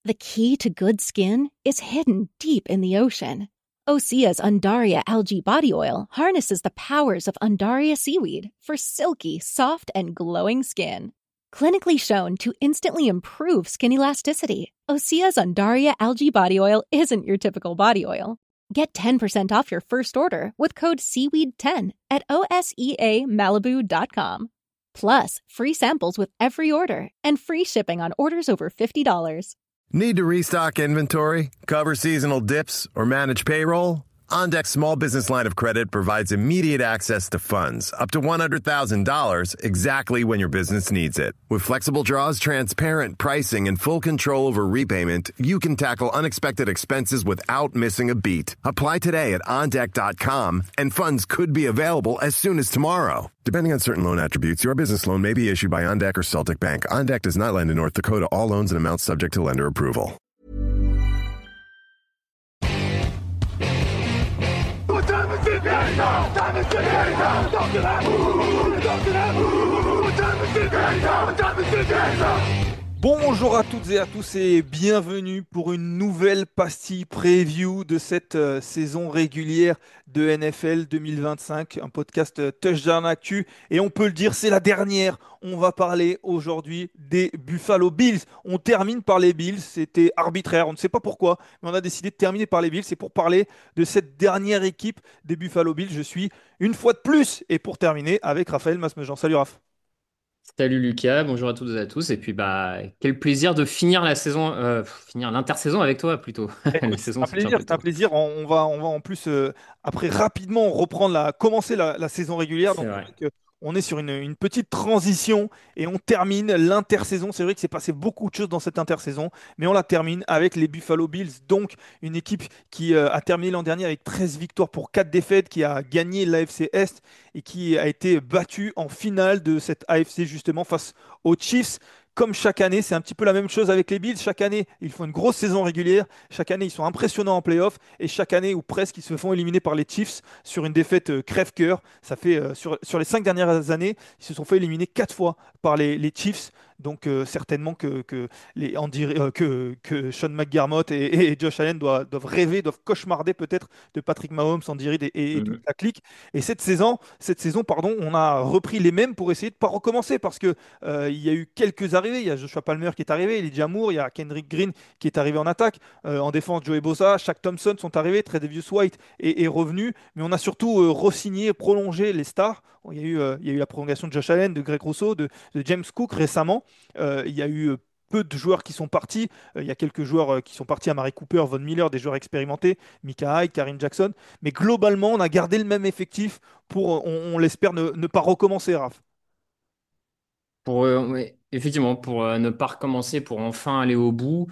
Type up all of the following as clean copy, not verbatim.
The key to good skin is hidden deep in the ocean. Osea's Undaria algae body oil harnesses the powers of Undaria seaweed for silky, soft, and glowing skin. Clinically shown to instantly improve skin elasticity, Osea's Undaria algae body oil isn't your typical body oil. Get 10% off your first order with code SEAWEED10 at OSEAMalibu.com. Plus, free samples with every order and free shipping on orders over $50. Need to restock inventory, cover seasonal dips, or manage payroll? OnDeck Small Business Line of Credit provides immediate access to funds up to $100,000 exactly when your business needs it. With flexible draws, transparent pricing, and full control over repayment, you can tackle unexpected expenses without missing a beat. Apply today at OnDeck.com, and funds could be available as soon as tomorrow. Depending on certain loan attributes, your business loan may be issued by OnDeck or Celtic Bank. OnDeck does not lend in North Dakota. All loans and amounts subject to lender approval. Bonjour à toutes et à tous et bienvenue pour une nouvelle pastille preview de cette saison régulière de NFL 2025, un podcast Touchdown Actu, et on peut le dire, c'est la dernière. On va parler aujourd'hui des Buffalo Bills. On termine par les Bills, c'était arbitraire, on ne sait pas pourquoi, mais on a décidé de terminer par les Bills. C'est pour parler de cette dernière équipe des Buffalo Bills. Je suis une fois de plus, et pour terminer, avec Raphaël Masmejean. Salut Raph. Salut Lucas, bonjour à toutes et à tous. Et puis quel plaisir de finir la saison, finir l'intersaison avec toi plutôt. Les Écoute, saisons sont un peu c'est un tôt. plaisir. On va en plus, après rapidement reprendre commencer la saison régulière. C'est Donc, vrai. on est sur une petite transition et on termine l'intersaison. C'est vrai que c'est passé beaucoup de choses dans cette intersaison, mais on la termine avec les Buffalo Bills. Donc, une équipe qui a terminé l'an dernier avec 13 victoires pour 4 défaites, qui a gagné l'AFC Est et qui a été battue en finale de cette AFC justement face aux Chiefs. Comme chaque année, c'est un petit peu la même chose avec les Bills. Chaque année, ils font une grosse saison régulière. Chaque année, ils sont impressionnants en playoff. Et chaque année, ou presque, ils se font éliminer par les Chiefs sur une défaite crève-cœur. Ça fait sur les 5 dernières années, ils se sont fait éliminer 4 fois par les Chiefs. Donc certainement que Sean McDermott et Josh Allen doivent rêver, doivent cauchemarder peut-être de Patrick Mahomes, Andy Reid et toute Mhm. la clique. Et cette saison, pardon, on a repris les mêmes pour essayer de ne pas recommencer parce que il y a eu quelques arrivées. Il y a Joshua Palmer qui est arrivé, Elijah Moore, il y a Kendrick Green qui est arrivé en attaque. En défense, Joey Bosa, Shaq Thompson sont arrivés, Tre'Davious White est revenu. Mais on a surtout re-signé, prolongé les stars. Il y a eu la prolongation de Josh Allen, de Greg Rousseau, de James Cook récemment. Il y a eu peu de joueurs qui sont partis. Il y a quelques joueurs qui sont partis, Amari Cooper, Von Miller, des joueurs expérimentés, Micah Hyde, Karim Jackson. Mais globalement, on a gardé le même effectif pour, on l'espère, ne pas recommencer, Raph. Ouais, effectivement, pour ne pas recommencer, pour enfin aller au bout,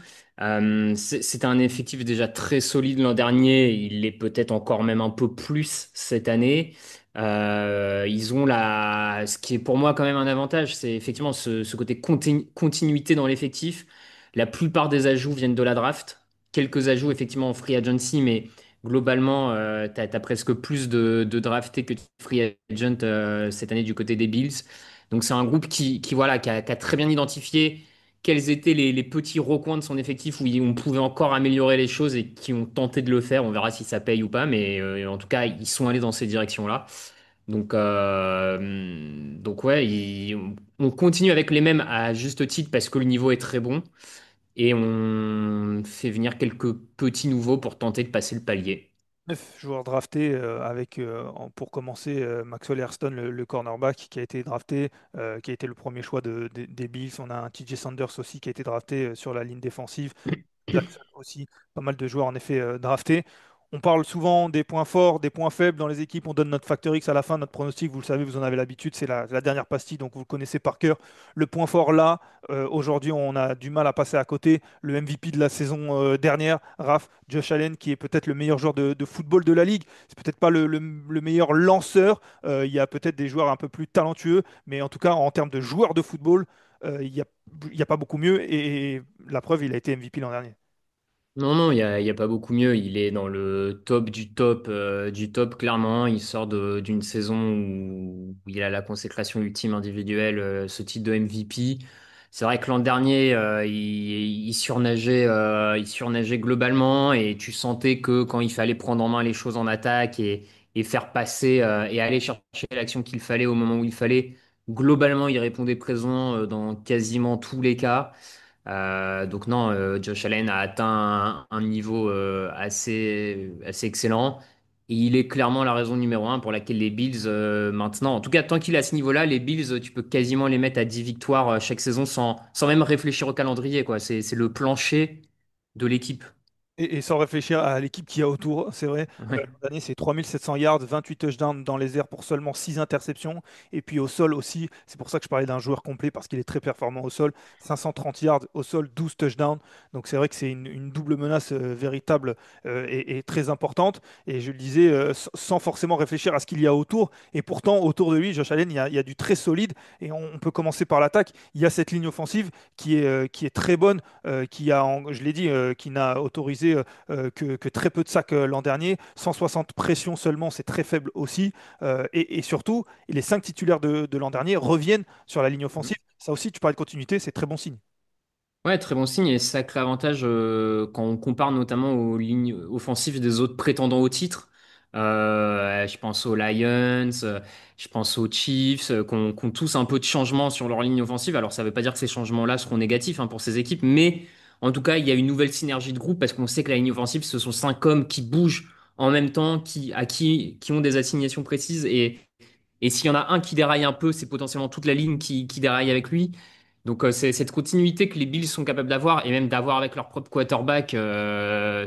c'était un effectif déjà très solide l'an dernier. Il l'est peut-être encore même un peu plus cette année. Ils ont ce qui est pour moi quand même un avantage, c'est effectivement ce côté continuité dans l'effectif. La plupart des ajouts viennent de la draft. Quelques ajouts effectivement en free agency, mais globalement, t'as presque plus de draftés que de free agent cette année du côté des Bills. Donc c'est un groupe voilà, qui a très bien identifié quels étaient les petits recoins de son effectif où on pouvait encore améliorer les choses et qui ont tenté de le faire. On verra si ça paye ou pas, mais en tout cas, ils sont allés dans ces directions-là. Donc ouais, on continue avec les mêmes à juste titre parce que le niveau est très bon et on fait venir quelques petits nouveaux pour tenter de passer le palier. 9 joueurs draftés avec, pour commencer, Maxwell Hairston, le cornerback qui a été drafté, qui a été le premier choix des Bills. On a un TJ Sanders aussi qui a été drafté sur la ligne défensive. Jackson aussi, pas mal de joueurs en effet draftés. On parle souvent des points forts, des points faibles dans les équipes. On donne notre facteur X à la fin, notre pronostic. Vous le savez, vous en avez l'habitude. C'est la dernière pastille, donc vous le connaissez par cœur. Le point fort là, aujourd'hui, on a du mal à passer à côté. Le MVP de la saison dernière, Raph, Josh Allen, qui est peut-être le meilleur joueur de football de la ligue. C'est peut-être pas le meilleur lanceur. Il y a peut-être des joueurs un peu plus talentueux, mais en tout cas, en termes de joueurs de football, il y a pas beaucoup mieux. Et la preuve, il a été MVP l'an dernier. Non, non, il y a pas beaucoup mieux. Il est dans le top du top, clairement. Il sort d'une saison où il a la consécration ultime individuelle, ce titre de MVP. C'est vrai que l'an dernier, il surnageait globalement et tu sentais que quand il fallait prendre en main les choses en attaque et faire passer et aller chercher l'action qu'il fallait au moment où il fallait, globalement, il répondait présent dans quasiment tous les cas. Donc non, Josh Allen a atteint un niveau assez excellent. Et il est clairement la raison numéro un pour laquelle les Bills, maintenant, en tout cas tant qu'il est à ce niveau-là, les Bills, tu peux quasiment les mettre à 10 victoires chaque saison sans même réfléchir au calendrier, quoi. C'est le plancher de l'équipe. Et sans réfléchir à l'équipe qui a autour, c'est vrai. Ouais. L'an dernier, c'est 3700 yards, 28 touchdowns dans les airs pour seulement 6 interceptions. Et puis au sol aussi, c'est pour ça que je parlais d'un joueur complet parce qu'il est très performant au sol. 530 yards au sol, 12 touchdowns. Donc c'est vrai que c'est une double menace véritable et très importante. Et je le disais, sans forcément réfléchir à ce qu'il y a autour. Et pourtant, autour de lui, Josh Allen, il y a du très solide. Et on peut commencer par l'attaque. Il y a cette ligne offensive qui est très bonne, je l'ai dit, qui n'a autorisé que très peu de sacs l'an dernier. 160 pressions seulement, c'est très faible aussi. Et surtout, les 5 titulaires de l'an dernier reviennent sur la ligne offensive. Ça aussi, tu parlais de continuité, c'est très bon signe. Ouais, très bon signe et sacré avantage quand on compare notamment aux lignes offensives des autres prétendants au titre. Je pense aux Lions, je pense aux Chiefs, qui ont tous un peu de changement sur leur ligne offensive. Alors ça ne veut pas dire que ces changements-là seront négatifs pour ces équipes, mais en tout cas, il y a une nouvelle synergie de groupe parce qu'on sait que la ligne offensive, ce sont 5 hommes qui bougent en même temps, qui ont des assignations précises et s'il y en a un qui déraille un peu, c'est potentiellement toute la ligne qui déraille avec lui. Donc c'est cette continuité que les Bills sont capables d'avoir et même d'avoir avec leur propre quarterback,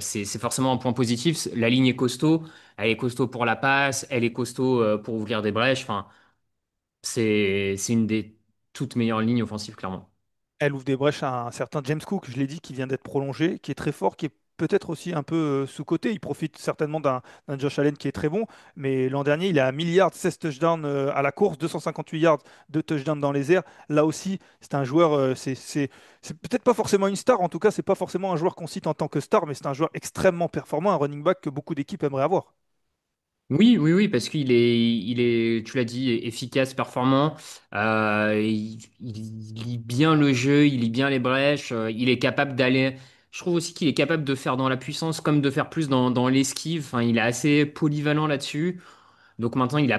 c'est forcément un point positif. La ligne est costaud, elle est costaud pour la passe, elle est costaud pour ouvrir des brèches. Enfin, c'est une des toutes meilleures lignes offensives, clairement. Elle ouvre des brèches à un certain James Cook, je l'ai dit, qui vient d'être prolongé, qui est très fort, qui est peut-être aussi un peu sous-coté. Il profite certainement d'un Josh Allen qui est très bon, mais l'an dernier, il a 1 milliard, 16 touchdowns à la course, 258 yards, 2 touchdowns dans les airs. Là aussi, c'est un joueur, c'est peut-être pas forcément une star, en tout cas, c'est pas forcément un joueur qu'on cite en tant que star, mais c'est un joueur extrêmement performant, un running back que beaucoup d'équipes aimeraient avoir. Oui, oui, oui, parce qu'il est, tu l'as dit, efficace, performant. Il lit bien le jeu, il lit bien les brèches. Il est capable d'aller. Je trouve aussi qu'il est capable de faire dans la puissance comme de faire plus dans l'esquive. Enfin, il est assez polyvalent là-dessus. Donc maintenant, il a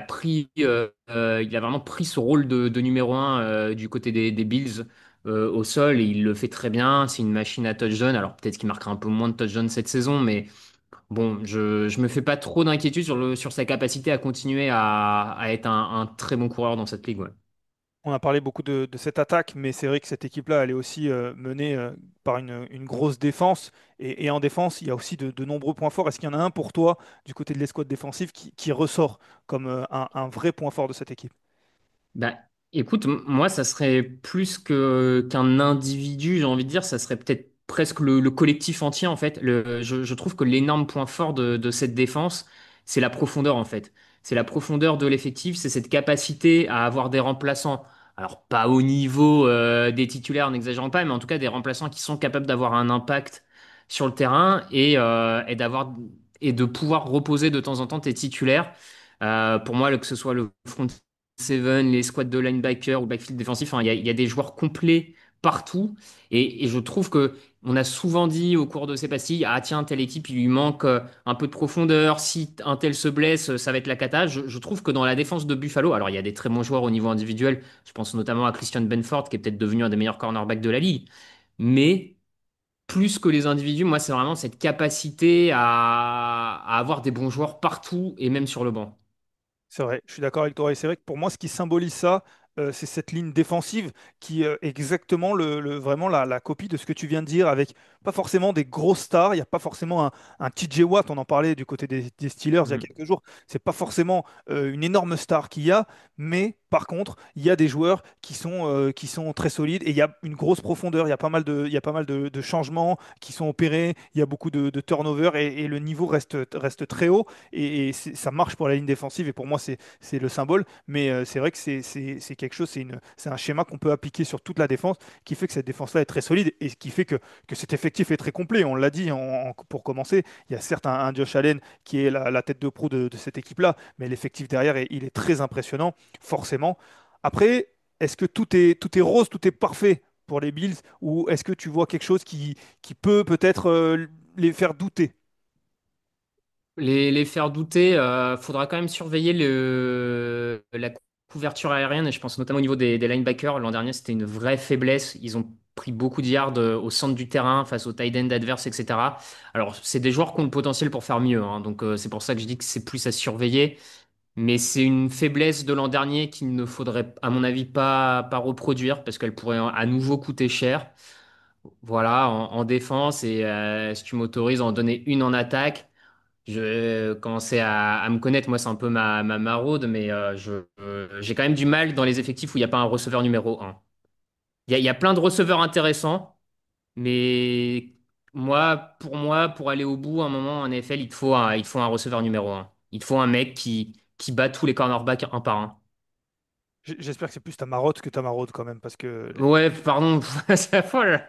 vraiment pris ce rôle de numéro un du côté des Bills au sol et il le fait très bien. C'est une machine à touchdown. Alors peut-être qu'il marquera un peu moins de touchdowns cette saison, mais. Bon, je me fais pas trop d'inquiétude sur sa capacité à continuer à être un très bon coureur dans cette ligue, ouais. On a parlé beaucoup de cette attaque, mais c'est vrai que cette équipe-là, elle est aussi menée par une grosse défense. Et en défense, il y a aussi de nombreux points forts. Est-ce qu'il y en a un pour toi, du côté de l'escouade défensive, qui ressort comme un vrai point fort de cette équipe? Bah, écoute, moi, ça serait plus qu'un individu, j'ai envie de dire, ça serait peut-être presque le collectif entier, en fait. Je trouve que l'énorme point fort de cette défense, c'est la profondeur, en fait. C'est la profondeur de l'effectif, c'est cette capacité à avoir des remplaçants. Alors, pas au niveau des titulaires, n'exagérons pas, mais en tout cas des remplaçants qui sont capables d'avoir un impact sur le terrain et de pouvoir reposer de temps en temps tes titulaires. Pour moi, que ce soit le front seven, les squads de linebacker ou backfield défensif, hein, il y a des joueurs complets partout. Et je trouve que on a souvent dit au cours de ces pastilles, ah tiens, telle équipe, il lui manque un peu de profondeur. Si un tel se blesse, ça va être la cata. Je trouve que dans la défense de Buffalo, alors il y a des très bons joueurs au niveau individuel. Je pense notamment à Christian Benford, qui est peut-être devenu un des meilleurs cornerbacks de la ligue. Mais plus que les individus, moi, c'est vraiment cette capacité à avoir des bons joueurs partout et même sur le banc. C'est vrai, je suis d'accord avec toi. Et c'est vrai que pour moi, ce qui symbolise ça, c'est cette ligne défensive qui est exactement vraiment la copie de ce que tu viens de dire, avec pas forcément des grosses stars. Il n'y a pas forcément un TJ Watt, on en parlait du côté des Steelers il y a Mm. quelques jours. C'est pas forcément une énorme star qu'il y a, mais par contre, il y a des joueurs qui sont très solides et il y a une grosse profondeur. Il y a pas mal de changements qui sont opérés. Il y a beaucoup de turnover et le niveau reste très haut. Et ça marche pour la ligne défensive et pour moi c'est le symbole, mais c'est vrai que c'est quelque chose, c'est un schéma qu'on peut appliquer sur toute la défense qui fait que cette défense-là est très solide et ce qui fait que cet effectif est très complet. On l'a dit pour commencer, il y a certes un Josh Allen qui est la tête de proue de cette équipe-là, mais l'effectif derrière, il est très impressionnant, forcément. Après, est-ce que tout est rose, tout est parfait pour les Bills, ou est-ce que tu vois quelque chose qui peut peut-être les faire douter? Les faire douter, faudra quand même surveiller la couverture aérienne, et je pense notamment au niveau des linebackers. L'an dernier, c'était une vraie faiblesse. Ils ont pris beaucoup de yards au centre du terrain face aux tight ends adverses, etc. Alors, c'est des joueurs qui ont le potentiel pour faire mieux, hein, donc c'est pour ça que je dis que c'est plus à surveiller. Mais c'est une faiblesse de l'an dernier qu'il ne faudrait, à mon avis, pas reproduire parce qu'elle pourrait à nouveau coûter cher. Voilà, en défense, et si tu m'autorises à en donner une en attaque. Je commençais à me connaître, moi c'est un peu ma maraude, mais j'ai quand même du mal dans les effectifs où il n'y a pas un receveur numéro un. Il y a plein de receveurs intéressants, mais pour moi, pour aller au bout, à un moment en NFL, il te faut un receveur numéro un. Il te faut un mec qui bat tous les cornerbacks un par un. J'espère que c'est plus ta marotte que ta maraude quand même, parce que Ouais, pardon, c'est folle.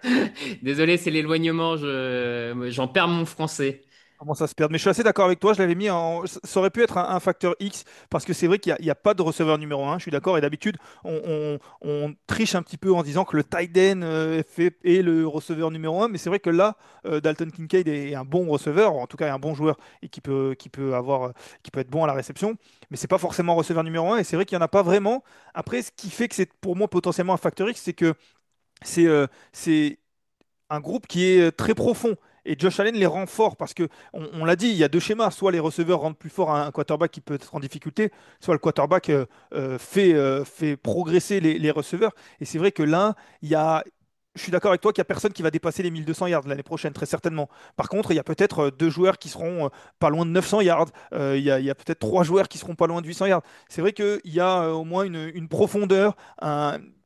Désolé, c'est l'éloignement, j'en perds mon français. commence à se perdre. Mais je suis assez d'accord avec toi, je l'avais mis en. Ça aurait pu être un facteur X, parce que c'est vrai qu'il y a pas de receveur numéro un, je suis d'accord, et d'habitude, on triche un petit peu en disant que le tight end est le receveur numéro un, mais c'est vrai que là, Dalton Kincaid est un bon receveur, en tout cas un bon joueur, et qui peut être bon à la réception, mais c'est pas forcément receveur numéro un, et c'est vrai qu'il n'y en a pas vraiment. Après, ce qui fait que c'est pour moi potentiellement un facteur X, c'est que c'est un groupe qui est très profond. Et Josh Allen les rend forts parce que, on l'a dit, il y a deux schémas. Soit les receveurs rendent plus fort un quarterback qui peut être en difficulté, soit le quarterback fait progresser les receveurs. Et c'est vrai que là, il y a. Je suis d'accord avec toi qu'il n'y a personne qui va dépasser les 1200 yards l'année prochaine, très certainement. Par contre, il y a peut-être deux joueurs qui seront pas loin de 900 yards. Il y a peut-être trois joueurs qui seront pas loin de 800 yards. C'est vrai qu'il y a au moins une profondeur.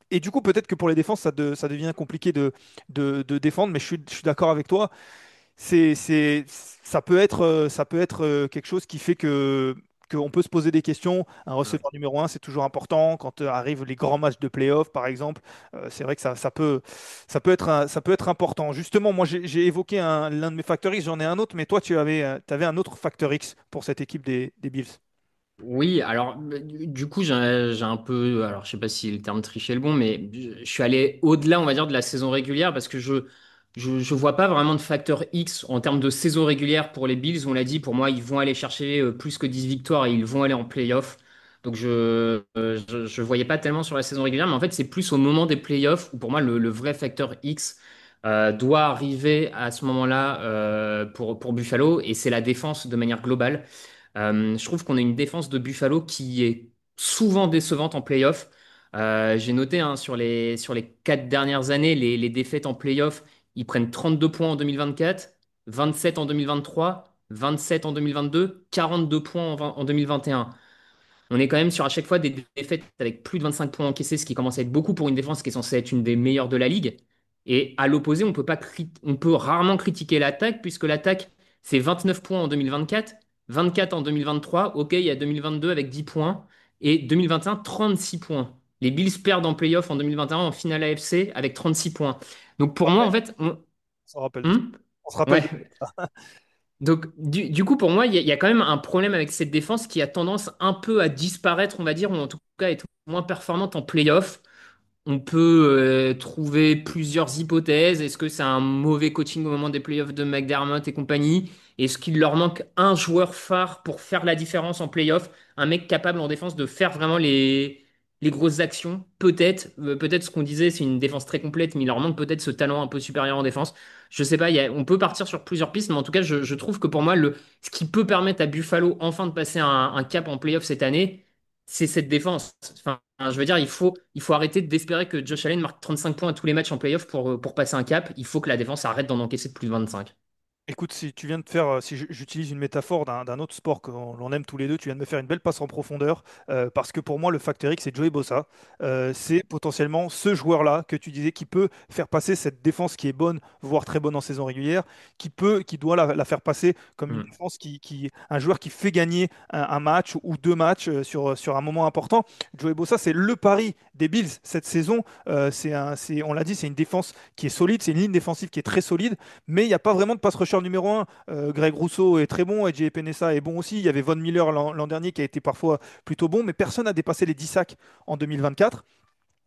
Et du coup, peut-être que pour les défenses, ça devient compliqué de défendre, mais je suis d'accord avec toi. Ça peut être quelque chose qui fait qu'on peut se poser des questions. Un receveur numéro un, c'est toujours important. Quand arrivent les grands matchs de playoff, par exemple, c'est vrai que ça peut être important. Justement, moi, j'ai évoqué l'un de mes facteurs X, j'en ai un autre, mais toi, tu avais un autre facteur X pour cette équipe des Bills. Oui, alors du coup j'ai un peu, alors je sais pas si le terme tricher est le bon, mais je suis allé au-delà, on va dire, de la saison régulière parce que je vois pas vraiment de facteur X en termes de saison régulière pour les Bills. On l'a dit, pour moi, ils vont aller chercher plus que 10 victoires et ils vont aller en playoff. Donc je voyais pas tellement sur la saison régulière, mais en fait c'est plus au moment des playoffs où pour moi le vrai facteur X doit arriver à ce moment-là pour Buffalo, et c'est la défense de manière globale. Je trouve qu'on a une défense de Buffalo qui est souvent décevante en playoff. J'ai noté, hein, sur les 4 dernières années, les défaites en playoff, ils prennent 32 points en 2024, 27 en 2023, 27 en 2022, 42 points en 2021. On est quand même sur à chaque fois des défaites avec plus de 25 points encaissés, ce qui commence à être beaucoup pour une défense qui est censée être une des meilleures de la ligue. Et à l'opposé, on peut rarement critiquer l'attaque, puisque l'attaque, c'est 29 points en 2024, 24 en 2023, ok, il y a 2022 avec 10 points, et 2021, 36 points. Les Bills perdent en playoff en 2021 en finale AFC avec 36 points. Donc pour moi, en fait, On se rappelle de ça. Hmm. On se rappelle Ouais. de ça. Donc, du coup, pour moi, il y a quand même un problème avec cette défense qui a tendance un peu à disparaître, on va dire, ou en tout cas être moins performante en playoff. On peut trouver plusieurs hypothèses. Est-ce que c'est un mauvais coaching au moment des playoffs de McDermott et compagnie? Est-ce qu'il leur manque un joueur phare pour faire la différence en playoff? Un mec capable en défense de faire vraiment les grosses actions? Peut-être. Peut-être ce qu'on disait, c'est une défense très complète, mais il leur manque peut-être ce talent un peu supérieur en défense. Je sais pas, on peut partir sur plusieurs pistes, mais en tout cas, je trouve que pour moi, ce qui peut permettre à Buffalo enfin de passer un cap en playoff cette année, c'est cette défense. Enfin, je veux dire, il faut arrêter d'espérer que Josh Allen marque 35 points à tous les matchs en playoff pour passer un cap. Il faut que la défense arrête d'en encaisser de plus de 25. Écoute, si tu viens de faire, si j'utilise une métaphore d'un autre sport que l'on aime tous les deux, tu viens de me faire une belle passe en profondeur, parce que pour moi, le facteur X, c'est Joey Bosa. C'est potentiellement ce joueur-là que tu disais qui peut faire passer cette défense qui est bonne, voire très bonne en saison régulière, qui doit la faire passer comme une Hmm. défense un joueur qui fait gagner un match ou deux matchs sur un moment important. Joey Bosa, c'est le pari des Bills cette saison. On l'a dit, c'est une défense qui est solide, c'est une ligne défensive qui est très solide, mais il n'y a pas vraiment de pass rusher numéro un. Greg Rousseau est très bon, J. Penessa est bon aussi. Il y avait Von Miller l'an dernier qui a été parfois plutôt bon, mais personne n'a dépassé les 10 sacks en 2024.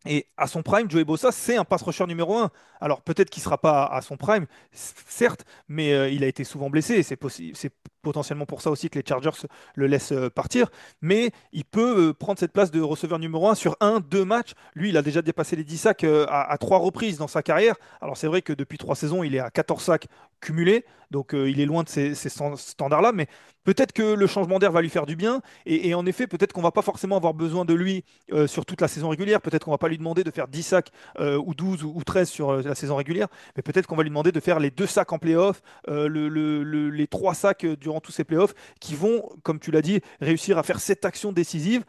Et à son prime, Joey Bosa, c'est un pass rusher numéro un. Alors peut-être qu'il ne sera pas à son prime, certes, mais il a été souvent blessé. Et c'est potentiellement pour ça aussi que les Chargers le laissent partir. Mais il peut prendre cette place de receveur numéro un sur un, deux matchs. Lui, il a déjà dépassé les 10 sacs à trois reprises dans sa carrière. Alors c'est vrai que depuis 3 saisons, il est à 14 sacs cumulés. Donc il est loin de ces standards-là. Mais peut-être que le changement d'air va lui faire du bien. Et en effet, peut-être qu'on va pas forcément avoir besoin de lui sur toute la saison régulière. Peut-être qu'on va pas lui demander de faire 10 sacs ou 12 ou 13 sur la saison régulière, mais peut-être qu'on va lui demander de faire les 2 sacs en playoff, les 3 sacs durant tous ces playoffs, qui vont, comme tu l'as dit, réussir à faire cette action décisive.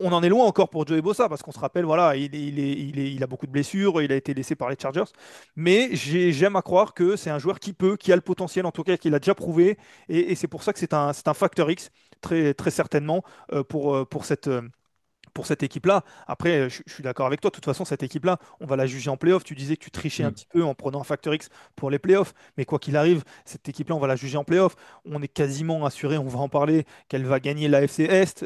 On en est loin encore pour Joey Bosa, parce qu'on se rappelle, voilà, il a beaucoup de blessures, il a été laissé par les Chargers, mais j'aime à croire que c'est un joueur qui a le potentiel, en tout cas, qu'il a déjà prouvé, et c'est pour ça que c'est un facteur X, très, très certainement, pour cette équipe-là. Après, je suis d'accord avec toi. De toute façon, cette équipe-là, on va la juger en playoff. Tu disais que tu trichais un Mm. petit peu en prenant un facteur X pour les playoffs. Mais quoi qu'il arrive, cette équipe-là, on va la juger en playoff. On est quasiment assuré, on va en parler, qu'elle va gagner l'AFC Est.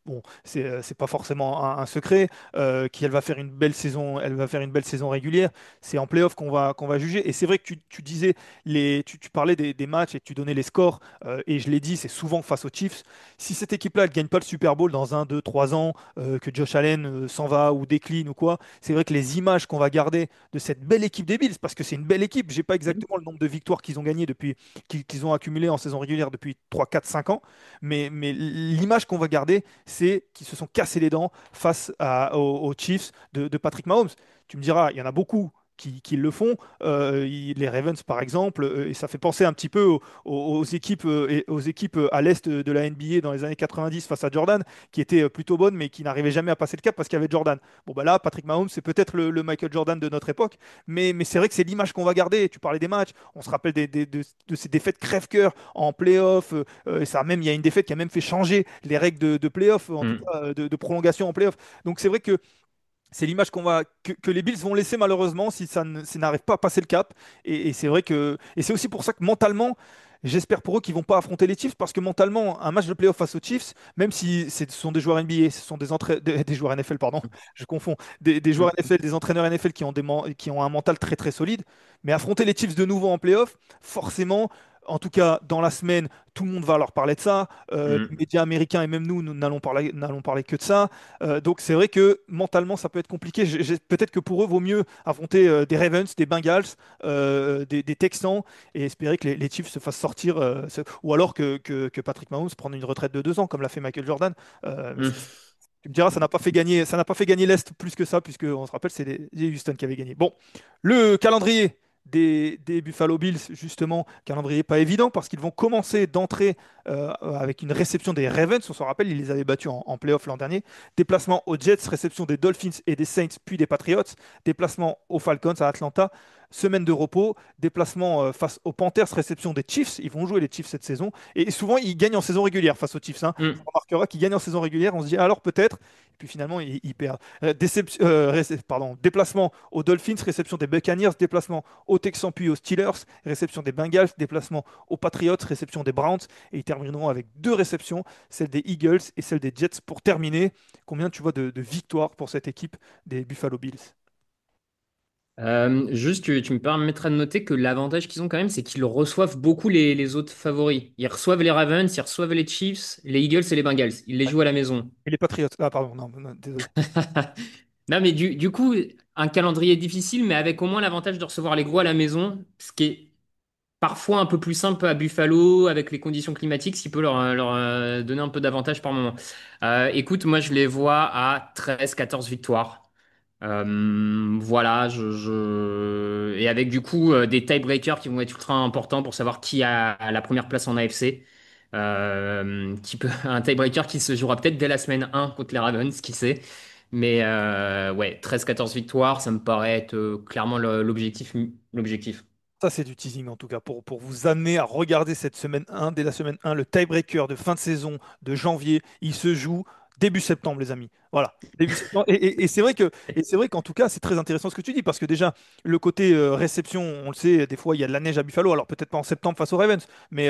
Bon, c'est pas forcément un secret. Qu'elle va faire une belle saison, elle va faire une belle saison régulière. C'est en playoff qu'on va juger. Et c'est vrai que tu disais, tu parlais des matchs et que tu donnais les scores. Et je l'ai dit, c'est souvent face aux Chiefs. Si cette équipe-là, elle gagne pas le Super Bowl dans un, 2, 3 ans, que Josh Allen s'en va ou décline ou quoi, c'est vrai que les images qu'on va garder de cette belle équipe des Bills, parce que c'est une belle équipe, j'ai pas exactement le nombre de victoires qu'ils ont gagné depuis, qu'ils ont accumulé en saison régulière depuis 3, 4, 5 ans, mais l'image qu'on va garder, c'est qu'ils se sont cassés les dents face aux Chiefs de Patrick Mahomes. Tu me diras, il y en a beaucoup qui le font. Les Ravens, par exemple, et ça fait penser un petit peu aux équipes, aux équipes à l'Est de la NBA dans les années 90 face à Jordan, qui étaient plutôt bonnes, mais qui n'arrivaient jamais à passer le cap parce qu'il y avait Jordan. Bon, bah là, Patrick Mahomes, c'est peut-être le Michael Jordan de notre époque, mais c'est vrai que c'est l'image qu'on va garder. Tu parlais des matchs, on se rappelle de ces défaites crève-cœur en playoff. Et ça, même, il y a une défaite qui a même fait changer les règles de playoff, en tout Mm. cas de prolongation en playoff. Donc c'est vrai que c'est l'image que les Bills vont laisser malheureusement si ça n'arrive pas à passer le cap. Et c'est vrai que et c'est aussi pour ça que mentalement, j'espère pour eux qu'ils vont pas affronter les Chiefs parce que mentalement, un match de playoff face aux Chiefs, même si ce sont des joueurs NBA, ce sont des joueurs NFL, pardon, je confonds, des joueurs Mm. NFL, des entraîneurs NFL qui ont un mental très très solide, mais affronter les Chiefs de nouveau en playoff, forcément. En tout cas, dans la semaine, tout le monde va leur parler de ça. Les Mm. médias américains et même nous n'allons parler que de ça. Donc c'est vrai que mentalement ça peut être compliqué. Peut-être que pour eux vaut mieux affronter des Ravens, des Bengals, des Texans et espérer que les Chiefs se fassent sortir, ou alors que Patrick Mahomes prenne une retraite de 2 ans comme l'a fait Michael Jordan. Mais Mm. tu me diras, ça n'a pas fait gagner l'Est plus que ça, puisque on se rappelle, c'est les Houston qui avaient gagné. Bon, le calendrier des Buffalo Bills, justement, calendrier pas évident parce qu'ils vont commencer d'entrée avec une réception des Ravens. On se rappelle, ils les avaient battus en playoff l'an dernier. Déplacement aux Jets, réception des Dolphins et des Saints, puis des Patriots. Déplacement aux Falcons à Atlanta. Semaine de repos, déplacement face aux Panthers, réception des Chiefs. Ils vont jouer les Chiefs cette saison. Et souvent, ils gagnent en saison régulière face aux Chiefs, hein. On Mm. remarquera qu'ils gagnent en saison régulière. On se dit, alors peut-être. Et puis finalement, ils perdent. Déplacement aux Dolphins, réception des Buccaneers, déplacement aux Texans puis aux Steelers, réception des Bengals, déplacement aux Patriots, réception des Browns. Et ils termineront avec 2 réceptions, celle des Eagles et celle des Jets pour terminer. Combien tu vois de victoires pour cette équipe des Buffalo Bills? Juste, tu me permettras de noter que l'avantage qu'ils ont quand même, c'est qu'ils reçoivent beaucoup les autres favoris. Ils reçoivent les Ravens, ils reçoivent les Chiefs, les Eagles et les Bengals. Ils les Ouais. jouent à la maison. Et les Patriots. Ah, pardon, non, non, désolé. Non, mais du coup, un calendrier difficile, mais avec au moins l'avantage de recevoir les gros à la maison, ce qui est parfois un peu plus simple à Buffalo, avec les conditions climatiques, ce qui peut leur donner un peu d'avantage par moment. Écoute, moi, je les vois à 13, 14 victoires. Voilà, et avec du coup des tiebreakers qui vont être ultra importants pour savoir qui a la première place en AFC. Un tiebreaker qui se jouera peut-être dès la semaine 1 contre les Ravens, qui sait. Mais ouais, 13, 14 victoires, ça me paraît être clairement l'objectif. Ça, c'est du teasing en tout cas, pour vous amener à regarder cette semaine 1, dès la semaine 1, le tiebreaker de fin de saison de janvier. Il se joue début septembre, les amis. Voilà. Et c'est vrai qu'en tout cas, c'est très intéressant ce que tu dis, parce que déjà, le côté réception, on le sait, des fois, il y a de la neige à Buffalo, alors peut-être pas en septembre face aux Ravens, mais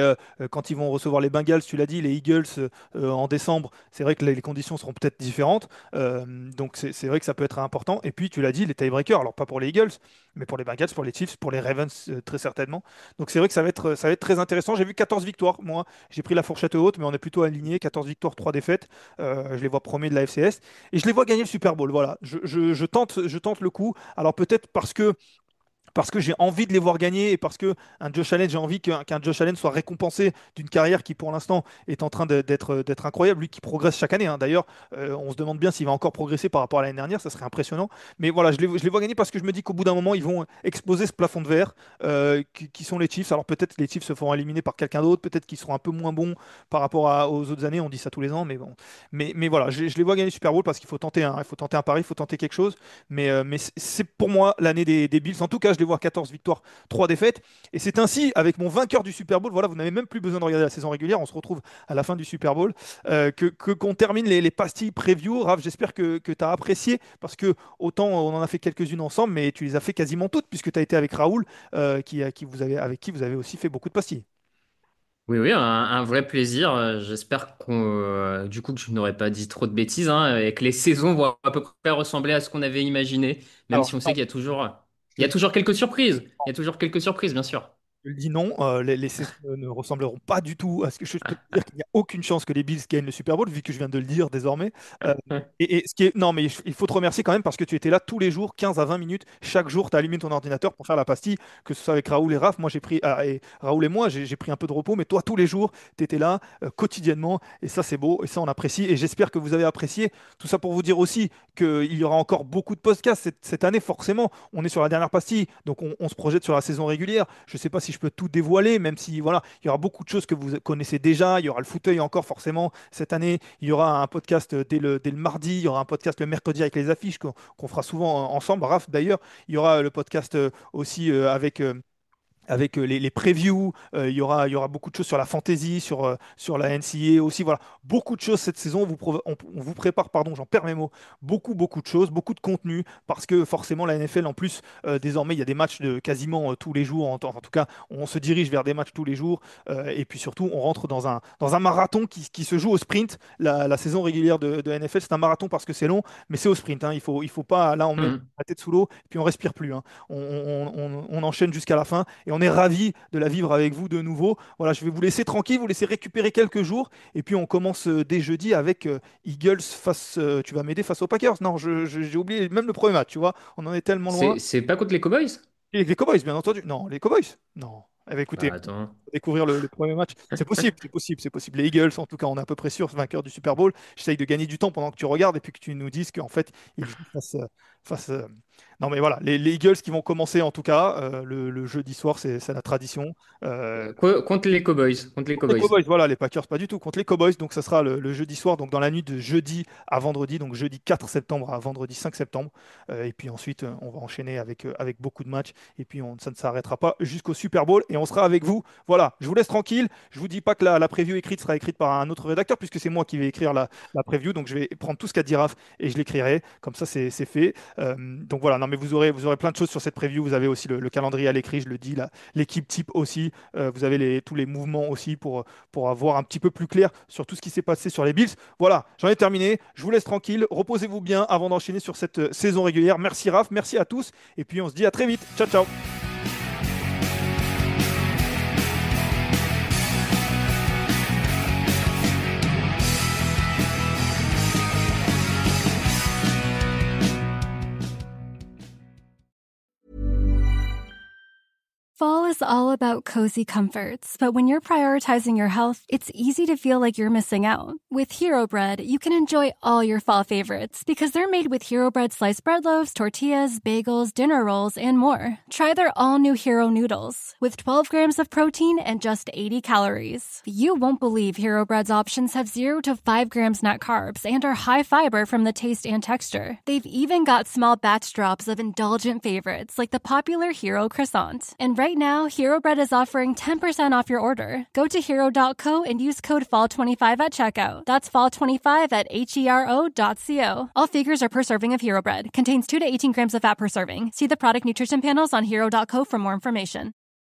quand ils vont recevoir les Bengals, tu l'as dit, les Eagles en décembre, c'est vrai que les conditions seront peut-être différentes. Donc c'est vrai que ça peut être important. Et puis, tu l'as dit, les tiebreakers, alors pas pour les Eagles, mais pour les Bengals, pour les Chiefs, pour les Ravens, très certainement. Donc c'est vrai que ça va être très intéressant. J'ai vu 14 victoires, moi, j'ai pris la fourchette haute, mais on est plutôt aligné, 14 victoires, 3 défaites. Je les vois premiers de la FCS. Et je les vois gagner le Super Bowl. Voilà, je tente le coup. Alors peut-être parce que j'ai envie de les voir gagner et parce que un Josh Allen, j'ai envie qu'un Josh Allen soit récompensé d'une carrière qui, pour l'instant, est en train d'être incroyable. Lui qui progresse chaque année, hein. D'ailleurs, on se demande bien s'il va encore progresser par rapport à l'année dernière. Ça serait impressionnant. Mais voilà, je les vois gagner parce que je me dis qu'au bout d'un moment, ils vont exploser ce plafond de verre qui sont les Chiefs. Alors peut-être les Chiefs se feront éliminer par quelqu'un d'autre. Peut-être qu'ils seront un peu moins bons par rapport aux autres années. On dit ça tous les ans. Mais bon. Mais voilà, je les vois gagner le Super Bowl parce qu'il faut tenter il faut tenter un pari, il faut tenter quelque chose. Mais c'est pour moi l'année des Bills. En tout cas, je les vois 14 victoires, 3 défaites. Et c'est ainsi, avec mon vainqueur du Super Bowl, voilà, vous n'avez même plus besoin de regarder la saison régulière. On se retrouve à la fin du Super Bowl. Qu'on termine les pastilles preview. Raph, j'espère que tu as apprécié parce que autant on en a fait quelques-unes ensemble, mais tu les as fait quasiment toutes puisque tu as été avec Raoul, avec qui vous avez aussi fait beaucoup de pastilles. Oui, oui, un vrai plaisir. J'espère du coup que je n'aurais pas dit trop de bêtises, hein, et que les saisons vont à peu près ressembler à ce qu'on avait imaginé, même Alors, si on sait non, qu'il y a toujours, je il y a te toujours quelques surprises. Il y a toujours quelques surprises, bien sûr. Je le dis non, les saisons ne ressembleront pas du tout à ce que je peux te dire qu'il n'y a aucune chance que les Bills gagnent le Super Bowl, vu que je viens de le dire désormais. Ce qui est. Non, mais il faut te remercier quand même parce que tu étais là tous les jours, 15 à 20 minutes. Chaque jour, tu as allumé ton ordinateur pour faire la pastille, que ce soit avec Raoul et Raph. Moi, j'ai pris. Et Raoul et moi, j'ai pris un peu de repos, mais toi, tous les jours, tu étais là quotidiennement. Et ça, c'est beau. Et ça, on apprécie. Et j'espère que vous avez apprécié. Tout ça pour vous dire aussi qu'il y aura encore beaucoup de podcasts cette année, forcément. On est sur la dernière pastille, donc on se projette sur la saison régulière. Je ne sais pas si je peux tout dévoiler, même si voilà, il y aura beaucoup de choses que vous connaissez déjà. Il y aura le fauteuil encore forcément cette année. Il y aura un podcast dès le mardi. Il y aura un podcast le mercredi avec les affiches qu'on fera souvent ensemble. Raph, d'ailleurs, il y aura le podcast aussi avec les previews, il y aura beaucoup de choses sur la fantasy, sur la NCAA aussi. Voilà, beaucoup de choses cette saison. On vous prépare, pardon, j'en perds mes mots, beaucoup de choses, beaucoup de contenu, parce que forcément la NFL, en plus, désormais, il y a des matchs de quasiment tous les jours. En tout cas, on se dirige vers des matchs tous les jours. Et puis surtout, on rentre dans un marathon qui se joue au sprint. La saison régulière de NFL, c'est un marathon parce que c'est long, mais c'est au sprint, hein. Il faut pas, là, on met Mhm. la tête sous l'eau, et puis on respire plus, hein. On enchaîne jusqu'à la fin et on est ravis de la vivre avec vous de nouveau. Voilà, je vais vous laisser tranquille, vous laisser récupérer quelques jours et puis on commence dès jeudi avec Eagles face. Tu vas m'aider face aux Packers? Non, j'ai oublié même le premier match, tu vois. On en est tellement loin. C'est pas contre les Cowboys? Et les Cowboys, bien entendu. Non, les Cowboys? Non. Eh bien, écoutez, Bah attends. découvrir le premier match. C'est possible, c'est possible, c'est possible. Les Eagles, en tout cas, on est à peu près sûr, vainqueur du Super Bowl. J'essaye de gagner du temps pendant que tu regardes et puis que tu nous dises qu'en fait, ils jouent face. Non, mais voilà, les Eagles qui vont commencer, en tout cas, le jeudi soir, c'est la tradition. Euh, Contre les Cowboys. Contre les Contre les Cowboys. Cowboys, voilà, les Packers, pas du tout. Contre les Cowboys, donc ça sera le jeudi soir, donc dans la nuit de jeudi à vendredi, donc jeudi 4 septembre à vendredi 5 septembre. Et puis ensuite, on va enchaîner avec beaucoup de matchs. Et puis ça ne s'arrêtera pas jusqu'au Super Bowl et on sera avec vous. Voilà, je vous laisse tranquille. Je vous dis pas que la preview écrite sera écrite par un autre rédacteur, puisque c'est moi qui vais écrire la preview. Donc je vais prendre tout ce qu'a dit Raph et je l'écrirai. Comme ça, c'est fait. Donc voilà, non, mais vous aurez plein de choses sur cette preview. Vous avez aussi le calendrier à l'écrit, je le dis, l'équipe type aussi. Vous avez tous les mouvements aussi pour avoir un petit peu plus clair sur tout ce qui s'est passé sur les Bills. Voilà, j'en ai terminé. Je vous laisse tranquille. Reposez-vous bien avant d'enchaîner sur cette saison régulière. Merci Raph, merci à tous. Et puis on se dit à très vite. Ciao, ciao. Fall is all about cozy comforts, but when you're prioritizing your health, it's easy to feel like you're missing out. With Hero Bread, you can enjoy all your fall favorites because they're made with Hero Bread sliced bread loaves, tortillas, bagels, dinner rolls, and more. Try their all-new Hero Noodles with 12 grams of protein and just 80 calories. You won't believe Hero Bread's options have 0 to 5 grams net carbs and are high fiber from the taste and texture. They've even got small batch drops of indulgent favorites like the popular Hero Croissant. And right now, now, Hero Bread is offering 10% off your order. Go to hero.co and use code FALL25 at checkout. That's FALL25 at HERO.co. All figures are per serving of Hero Bread. Contains 2 to 18 grams of fat per serving. See the product nutrition panels on hero.co for more information.